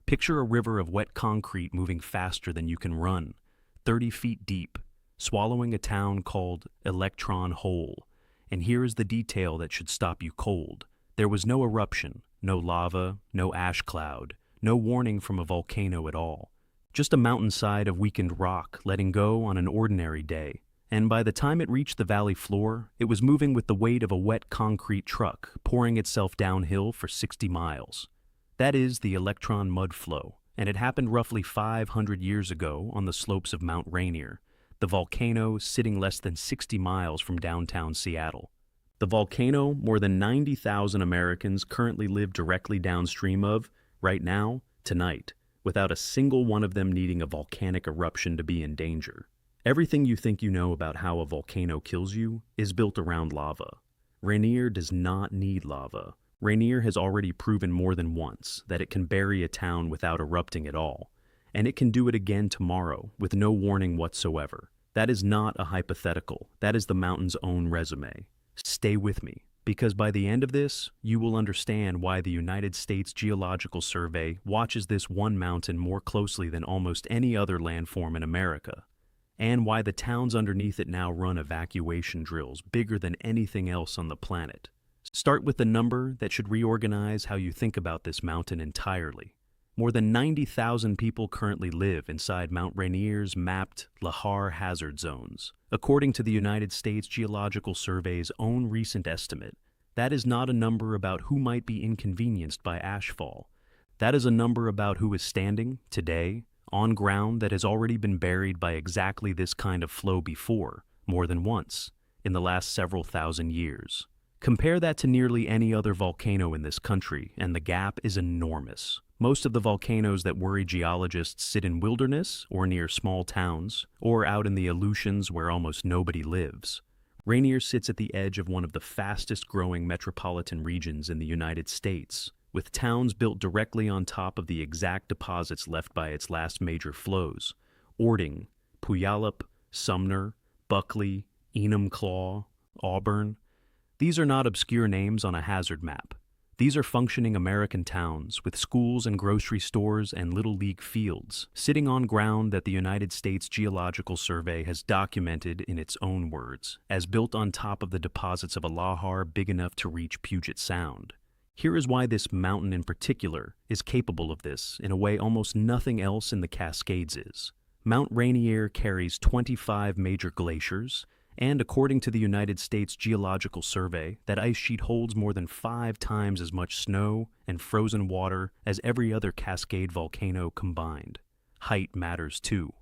Picture a river of wet concrete moving faster than you can run, 30 feet deep, swallowing a town called Electron whole. And here is the detail that should stop you cold. There was no eruption, no lava, no ash cloud, no warning from a volcano at all. Just a mountainside of weakened rock letting go on an ordinary day. And by the time it reached the valley floor, it was moving with the weight of a wet concrete truck, pouring itself downhill for 60 miles. That is the Electron Mudflow, and it happened roughly 500 years ago on the slopes of Mount Rainier, the volcano sitting less than 60 miles from downtown Seattle. The volcano more than 90,000 Americans currently live directly downstream of, right now, tonight, without a single one of them needing a volcanic eruption to be in danger. Everything you think you know about how a volcano kills you is built around lava. Rainier does not need lava. Rainier has already proven more than once that it can bury a town without erupting at all, and it can do it again tomorrow with no warning whatsoever. That is not a hypothetical. That is the mountain's own resume. Stay with me, because by the end of this, you will understand why the United States Geological Survey watches this one mountain more closely than almost any other landform in America, and why the towns underneath it now run evacuation drills bigger than anything else on the planet. Start with the number that should reorganize how you think about this mountain entirely. More than 90,000 people currently live inside Mount Rainier's mapped Lahar hazard zones. According to the United States Geological Survey's own recent estimate, that is not a number about who might be inconvenienced by ashfall. That is a number about who is standing, today, on ground that has already been buried by exactly this kind of flow before, more than once, in the last several thousand years. Compare that to nearly any other volcano in this country, and the gap is enormous. Most of the volcanoes that worry geologists sit in wilderness or near small towns, or out in the Aleutians where almost nobody lives. Rainier sits at the edge of one of the fastest-growing metropolitan regions in the United States, with towns built directly on top of the exact deposits left by its last major flows: Orting, Puyallup, Sumner, Buckley, Enumclaw, Auburn. These are not obscure names on a hazard map. These are functioning American towns with schools and grocery stores and little league fields, sitting on ground that the United States Geological Survey has documented in its own words, as built on top of the deposits of a lahar big enough to reach Puget Sound. Here is why this mountain in particular is capable of this in a way almost nothing else in the Cascades is. Mount Rainier carries 25 major glaciers, and according to the United States Geological Survey, that ice sheet holds more than 5 times as much snow and frozen water as every other Cascade volcano combined. Height matters too.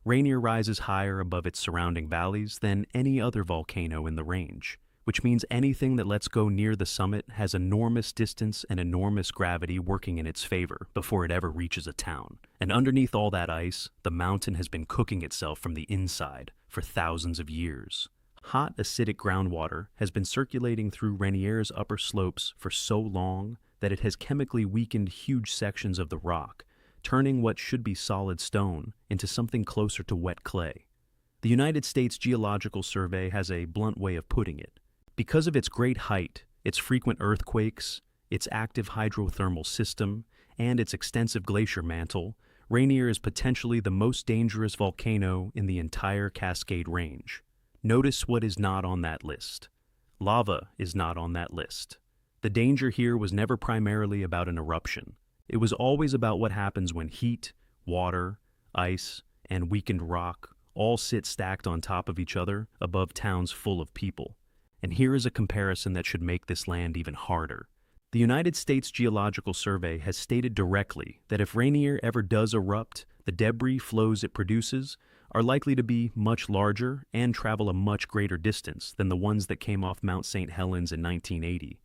Rainier rises higher above its surrounding valleys than any other volcano in the range, which means anything that lets go near the summit has enormous distance and enormous gravity working in its favor before it ever reaches a town. And underneath all that ice, the mountain has been cooking itself from the inside for thousands of years. Hot, acidic groundwater has been circulating through Rainier's upper slopes for so long that it has chemically weakened huge sections of the rock, turning what should be solid stone into something closer to wet clay. The United States Geological Survey has a blunt way of putting it. Because of its great height, its frequent earthquakes, its active hydrothermal system, and its extensive glacier mantle, Rainier is potentially the most dangerous volcano in the entire Cascade Range. Notice what is not on that list. Lava is not on that list. The danger here was never primarily about an eruption. It was always about what happens when heat, water, ice, and weakened rock all sit stacked on top of each other above towns full of people. And here is a comparison that should make this land even harder. The United States Geological Survey has stated directly that if Rainier ever does erupt, the debris flows it produces are likely to be much larger and travel a much greater distance than the ones that came off Mount Saint Helens in 1980.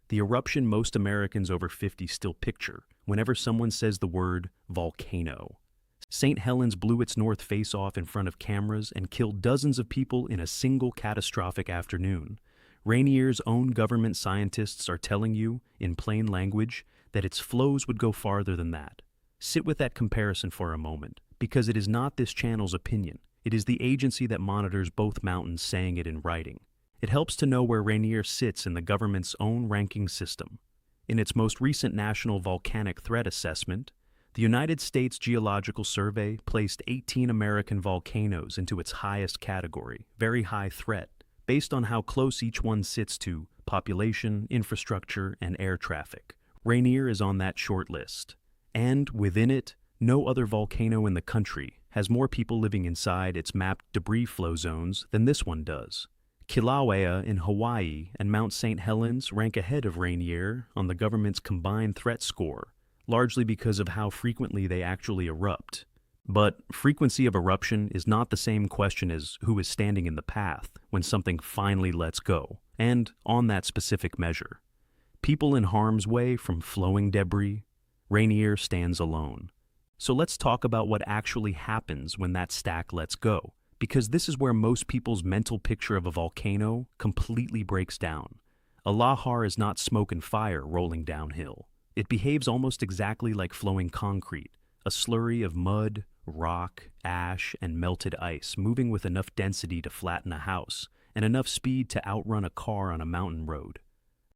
The eruption most Americans over 50 still picture whenever someone says the word volcano. Saint Helens blew its north face off in front of cameras and killed dozens of people in a single catastrophic afternoon. Rainier's own government scientists are telling you, in plain language, that its flows would go farther than that. Sit with that comparison for a moment, because it is not this channel's opinion. It is the agency that monitors both mountains saying it in writing. It helps to know where Rainier sits in the government's own ranking system. In its most recent National Volcanic Threat Assessment, The United States Geological Survey placed 18 American volcanoes into its highest category, very high threat, based on how close each one sits to population, infrastructure, and air traffic. Rainier is on that short list. And within it, no other volcano in the country has more people living inside its mapped debris flow zones than this one does. Kilauea in Hawaii and Mount Saint Helens rank ahead of Rainier on the government's combined threat score, largely because of how frequently they actually erupt. But frequency of eruption is not the same question as who is standing in the path when something finally lets go, and on that specific measure. People in harm's way from flowing debris, Rainier stands alone. So let's talk about what actually happens when that stack lets go, because this is where most people's mental picture of a volcano completely breaks down. A lahar is not smoke and fire rolling downhill. It behaves almost exactly like flowing concrete, a slurry of mud, rock, ash, and melted ice moving with enough density to flatten a house and enough speed to outrun a car on a mountain road.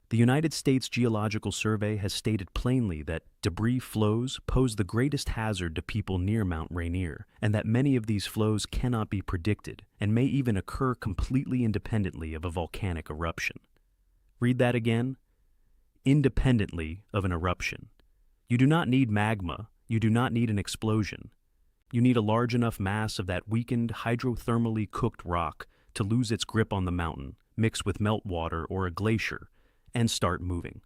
The United States Geological Survey has stated plainly that debris flows pose the greatest hazard to people near Mount Rainier, and that many of these flows cannot be predicted and may even occur completely independently of a volcanic eruption. Read that again. Independently of an eruption. You do not need magma, you do not need an explosion. You need a large enough mass of that weakened, hydrothermally cooked rock to lose its grip on the mountain, mix with meltwater or a glacier, and start moving.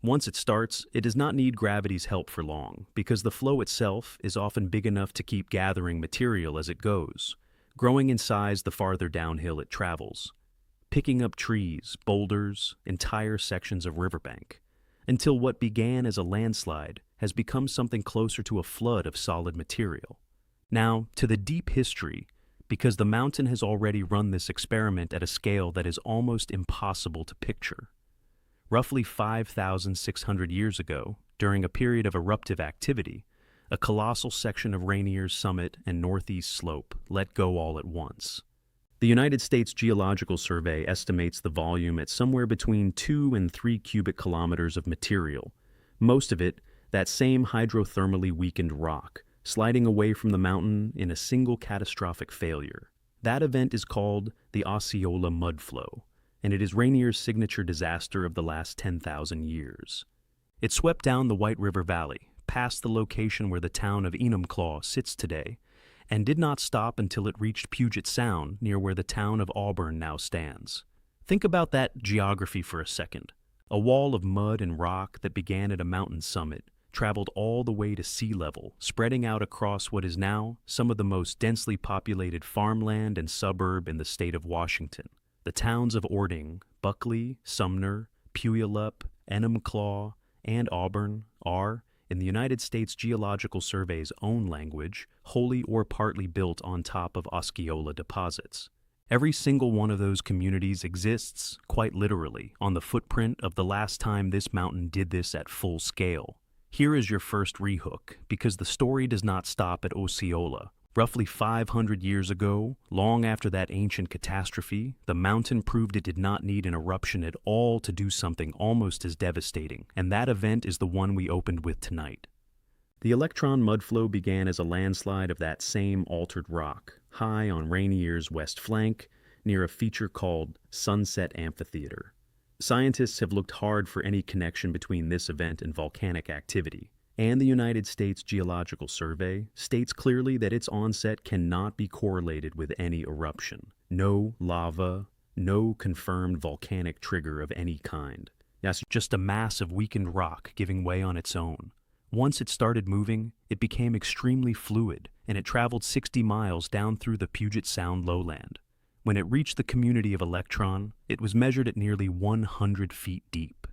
Once it starts, it does not need gravity's help for long, because the flow itself is often big enough to keep gathering material as it goes, growing in size the farther downhill it travels, picking up trees, boulders, entire sections of riverbank, until what began as a landslide has become something closer to a flood of solid material. Now, to the deep history, because the mountain has already run this experiment at a scale that is almost impossible to picture. Roughly 5,600 years ago, during a period of eruptive activity, a colossal section of Rainier's summit and northeast slope let go all at once. The United States Geological Survey estimates the volume at somewhere between 2 and 3 cubic kilometers of material, most of it that same hydrothermally weakened rock, sliding away from the mountain in a single catastrophic failure. That event is called the Osceola Mudflow, and it is Rainier's signature disaster of the last 10,000 years. It swept down the White River Valley, past the location where the town of Enumclaw sits today, and did not stop until it reached Puget Sound, near where the town of Auburn now stands. Think about that geography for a second. A wall of mud and rock that began at a mountain summit traveled all the way to sea level, spreading out across what is now some of the most densely populated farmland and suburb in the state of Washington. The towns of Orting, Buckley, Sumner, Puyallup, Enumclaw, and Auburn are, in the United States Geological Survey's own language, wholly or partly built on top of Osceola deposits. Every single one of those communities exists, quite literally, on the footprint of the last time this mountain did this at full scale. Here is your first rehook, because the story does not stop at Osceola. Roughly 500 years ago, long after that ancient catastrophe, the mountain proved it did not need an eruption at all to do something almost as devastating, and that event is the one we opened with tonight. The Electron Mudflow began as a landslide of that same altered rock, high on Rainier's west flank, near a feature called Sunset Amphitheater. Scientists have looked hard for any connection between this event and volcanic activity, and the United States Geological Survey states clearly that its onset cannot be correlated with any eruption. No lava, no confirmed volcanic trigger of any kind. That's just a mass of weakened rock giving way on its own. Once it started moving, it became extremely fluid, and it traveled 60 miles down through the Puget Sound lowland. When it reached the community of Electron, it was measured at nearly 100 feet deep.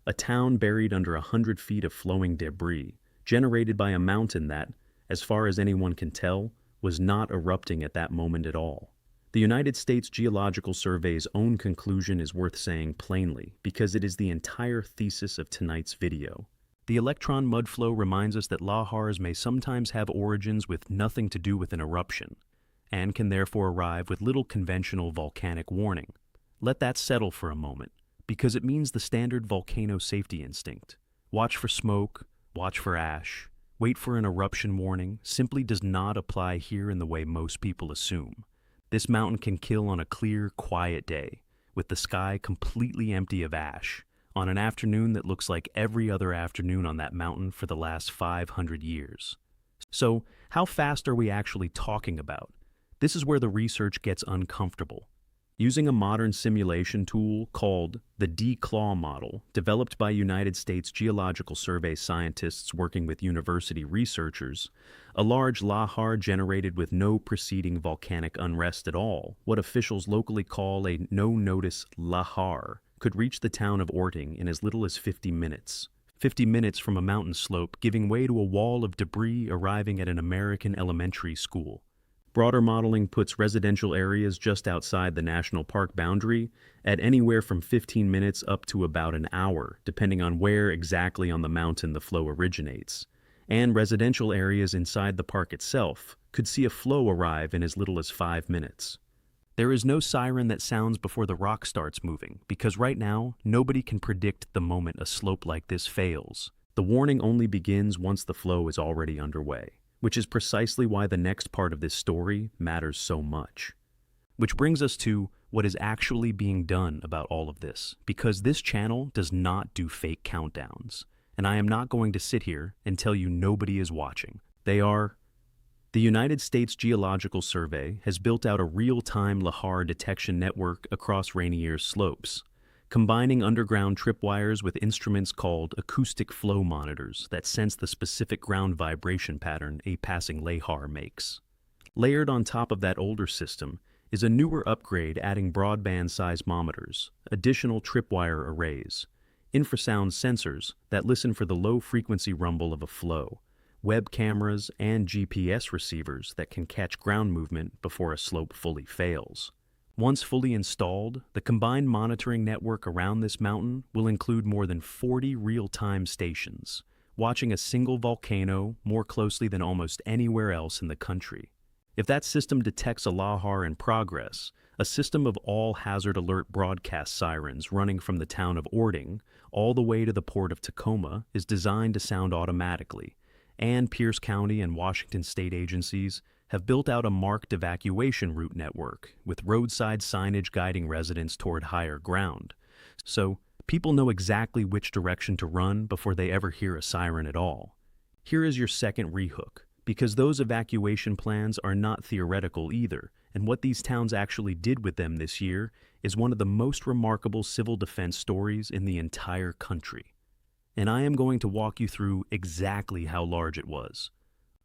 A town buried under 100 feet of flowing debris, generated by a mountain that, as far as anyone can tell, was not erupting at that moment at all. The United States Geological Survey's own conclusion is worth saying plainly, because it is the entire thesis of tonight's video. The Electron Mudflow reminds us that lahars may sometimes have origins with nothing to do with an eruption, and can therefore arrive with little conventional volcanic warning. Let that settle for a moment, because it means the standard volcano safety instinct. Watch for smoke, watch for ash, wait for an eruption warning simply does not apply here in the way most people assume. This mountain can kill on a clear, quiet day, with the sky completely empty of ash, on an afternoon that looks like every other afternoon on that mountain for the last 500 years. So, how fast are we actually talking about? This is where the research gets uncomfortable. Using a modern simulation tool called the D-Claw model, developed by United States Geological Survey scientists working with university researchers, a large lahar generated with no preceding volcanic unrest at all, what officials locally call a no-notice lahar, could reach the town of Orting in as little as 50 minutes. 50 minutes from a mountain slope giving way to a wall of debris arriving at an American elementary school. Broader modeling puts residential areas just outside the national park boundary at anywhere from 15 minutes up to about an hour, depending on where exactly on the mountain the flow originates. And residential areas inside the park itself could see a flow arrive in as little as 5 minutes. There is no siren that sounds before the rock starts moving, because right now, nobody can predict the moment a slope like this fails. The warning only begins once the flow is already underway, which is precisely why the next part of this story matters so much. Which brings us to what is actually being done about all of this, because this channel does not do fake countdowns, and I am not going to sit here and tell you nobody is watching. The United States Geological Survey has built out a real-time lahar detection network across Rainier's slopes, combining underground tripwires with instruments called acoustic flow monitors that sense the specific ground vibration pattern a passing lahar makes. Layered on top of that older system is a newer upgrade adding broadband seismometers, additional tripwire arrays, infrasound sensors that listen for the low-frequency rumble of a flow, web cameras, and GPS receivers that can catch ground movement before a slope fully fails. Once fully installed, the combined monitoring network around this mountain will include more than 40 real-time stations, watching a single volcano more closely than almost anywhere else in the country. If that system detects a lahar in progress, a system of all-hazard alert broadcast sirens running from the town of Orting all the way to the port of Tacoma is designed to sound automatically, and Pierce County and Washington state agencies have built out a marked evacuation route network with roadside signage guiding residents toward higher ground. So, people know exactly which direction to run before they ever hear a siren at all. Here is your second rehook, because those evacuation plans are not theoretical either, and what these towns actually did with them this year is one of the most remarkable civil defense stories in the entire country. And I am going to walk you through exactly how large it was.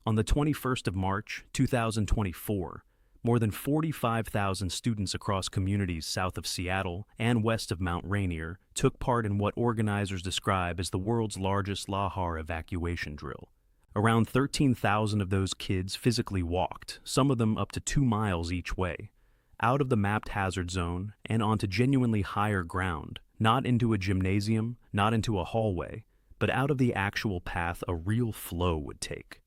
On the 21st of March, 2024, more than 45,000 students across communities south of Seattle and west of Mount Rainier took part in what organizers describe as the world's largest lahar evacuation drill. Around 13,000 of those kids physically walked, some of them up to 2 miles each way, out of the mapped hazard zone and onto genuinely higher ground, not into a gymnasium, not into a hallway, but out of the actual path a real flow would take.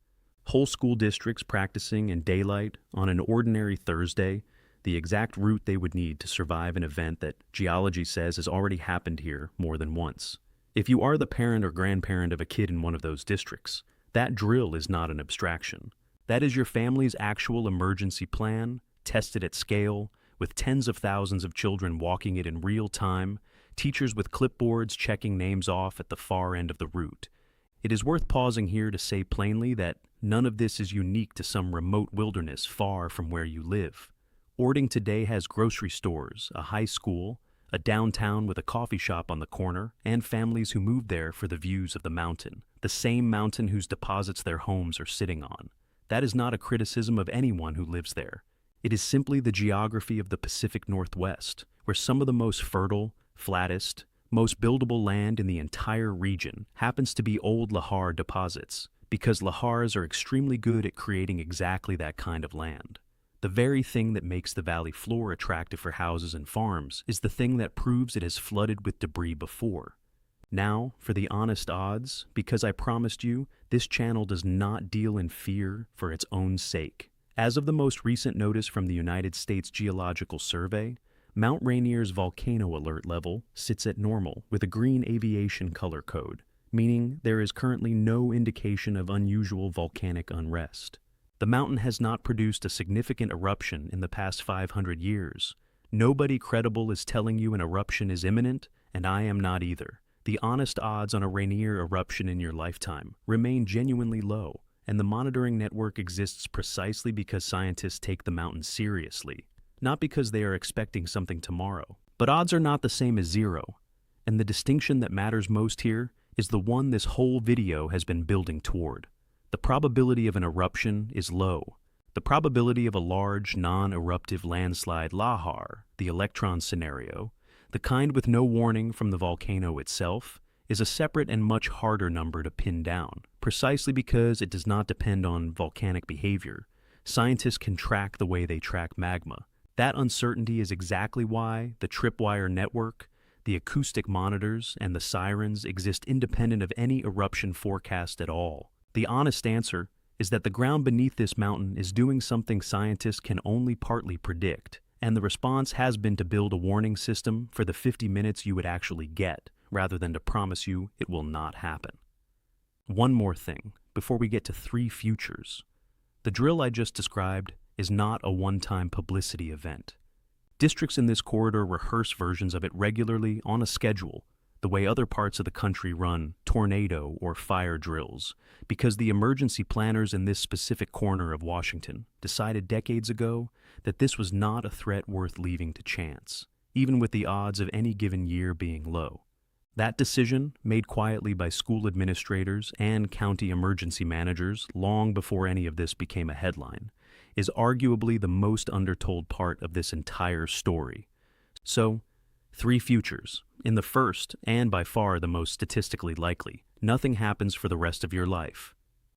Whole school districts practicing in daylight on an ordinary Thursday, the exact route they would need to survive an event that geology says has already happened here more than once. If you are the parent or grandparent of a kid in one of those districts, that drill is not an abstraction. That is your family's actual emergency plan, tested at scale, with tens of thousands of children walking it in real time, teachers with clipboards checking names off at the far end of the route. It is worth pausing here to say plainly that none of this is unique to some remote wilderness far from where you live. Orting today has grocery stores, a high school, a downtown with a coffee shop on the corner, and families who moved there for the views of the mountain, the same mountain whose deposits their homes are sitting on. That is not a criticism of anyone who lives there. It is simply the geography of the Pacific Northwest, where some of the most fertile, flattest, most buildable land in the entire region happens to be old lahar deposits, because lahars are extremely good at creating exactly that kind of land. The very thing that makes the valley floor attractive for houses and farms is the thing that proves it has flooded with debris before. Now, for the honest odds, because I promised you, this channel does not deal in fear for its own sake. As of the most recent notice from the United States Geological Survey, Mount Rainier's volcano alert level sits at normal with a green aviation color code, meaning there is currently no indication of unusual volcanic unrest. The mountain has not produced a significant eruption in the past 500 years. Nobody credible is telling you an eruption is imminent, and I am not either. The honest odds on a Rainier eruption in your lifetime remain genuinely low, and the monitoring network exists precisely because scientists take the mountain seriously, not because they are expecting something tomorrow. But odds are not the same as zero, and the distinction that matters most here is the one this whole video has been building toward. The probability of an eruption is low. The probability of a large, non-eruptive landslide lahar, the electron scenario, the kind with no warning from the volcano itself, is a separate and much harder number to pin down, precisely because it does not depend on volcanic behavior. Scientists can track the way they track magma. That uncertainty is exactly why the tripwire network, the acoustic monitors, and the sirens exist independent of any eruption forecast at all. The honest answer is that the ground beneath this mountain is doing something scientists can only partly predict, and the response has been to build a warning system for the 50 minutes you would actually get, rather than to promise you it will not happen. One more thing, before we get to 3 futures. The drill I just described is not a one-time publicity event. Districts in this corridor rehearse versions of it regularly on a schedule, the way other parts of the country run tornado or fire drills, because the emergency planners in this specific corner of Washington decided decades ago that this was not a threat worth leaving to chance, even with the odds of any given year being low. That decision, made quietly by school administrators and county emergency managers long before any of this became a headline, is arguably the most undertold part of this entire story. So, 3 futures. In the first, and by far the most statistically likely, nothing happens for the rest of your life.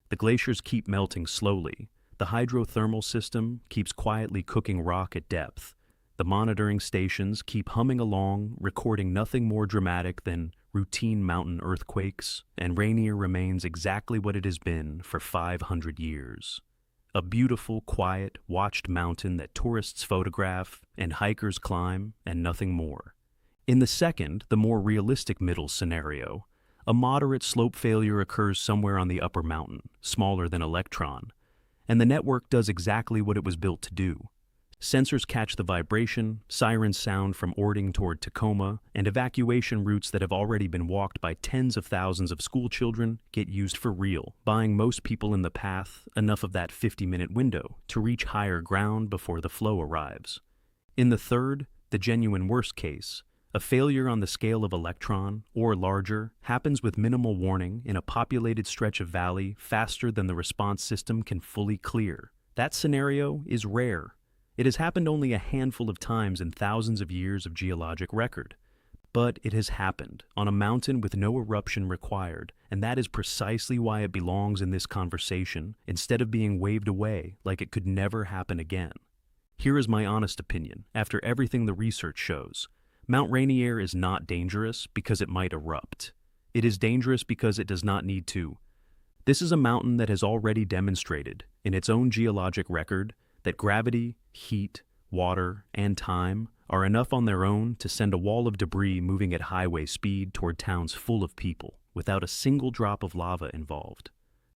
The glaciers keep melting slowly. The hydrothermal system keeps quietly cooking rock at depth. The monitoring stations keep humming along, recording nothing more dramatic than routine mountain earthquakes, and Rainier remains exactly what it has been for 500 years. A beautiful, quiet, watched mountain that tourists photograph and hikers climb, and nothing more. In the second, the more realistic middle scenario, a moderate slope failure occurs somewhere on the upper mountain, smaller than Electron, and the network does exactly what it was built to do. Sensors catch the vibration, sirens sound from Orting toward Tacoma, and evacuation routes that have already been walked by tens of thousands of school children get used for real, buying most people in the path enough of that 50-minute window to reach higher ground before the flow arrives. In the third, the genuine worst case, a failure on the scale of Electron, or larger, happens with minimal warning in a populated stretch of valley faster than the response system can fully clear. That scenario is rare. It has happened only a handful of times in thousands of years of geologic record. But it has happened on a mountain with no eruption required, and that is precisely why it belongs in this conversation instead of being waved away like it could never happen again. Here is my honest opinion, after everything the research shows. Mount Rainier is not dangerous because it might erupt. It is dangerous because it does not need to. This is a mountain that has already demonstrated, in its own geologic record, that gravity, heat, water, and time are enough on their own to send a wall of debris moving at highway speed toward towns full of people, without a single drop of lava involved.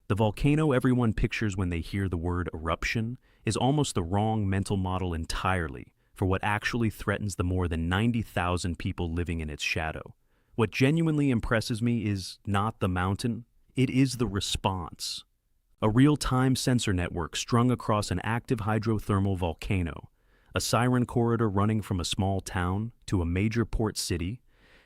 The volcano everyone pictures when they hear the word eruption is almost the wrong mental model entirely for what actually threatens the more than 90,000 people living in its shadow. What genuinely impresses me is not the mountain, it is the response. A real-time sensor network strung across an active hydrothermal volcano, a siren corridor running from a small town to a major port city,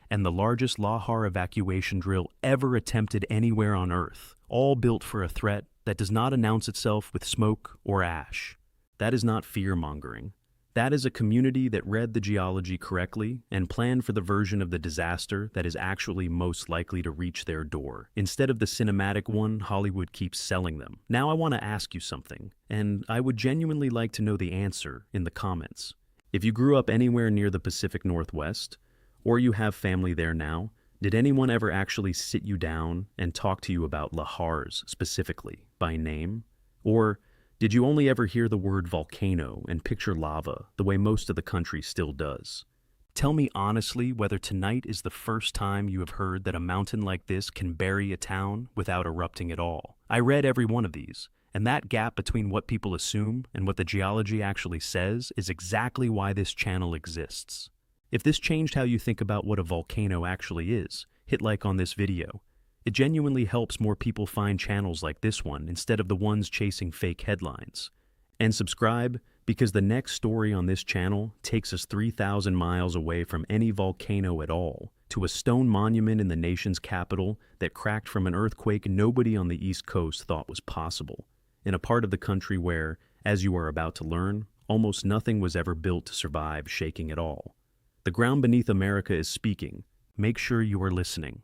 and the largest lahar evacuation drill ever attempted anywhere on Earth, all built for a threat that does not announce itself with smoke or ash. That is not fear-mongering. That is a community that read the geology correctly and planned for the version of the disaster that is actually most likely to reach their door, instead of the cinematic one Hollywood keeps selling them. Now I want to ask you something, and I would genuinely like to know the answer in the comments. If you grew up anywhere near the Pacific Northwest, or you have family there now, did anyone ever actually sit you down and talk to you about lahars specifically, by name? Or did you only ever hear the word volcano and picture lava the way most of the country still does? Tell me honestly whether tonight is the first time you have heard that a mountain like this can bury a town without erupting at all. I read every one of these, and that gap between what people assume and what the geology actually says is exactly why this channel exists. If this changed how you think about what a volcano actually is, hit like on this video. It genuinely helps more people find channels like this one instead of the ones chasing fake headlines. And subscribe, because the next story on this channel takes us 3,000 miles away from any volcano at all, to a stone monument in the nation's capital that cracked from an earthquake nobody on the East Coast thought was possible, in a part of the country where, as you are about to learn, almost nothing was ever built to survive shaking at all. The ground beneath America is speaking. Make sure you are listening.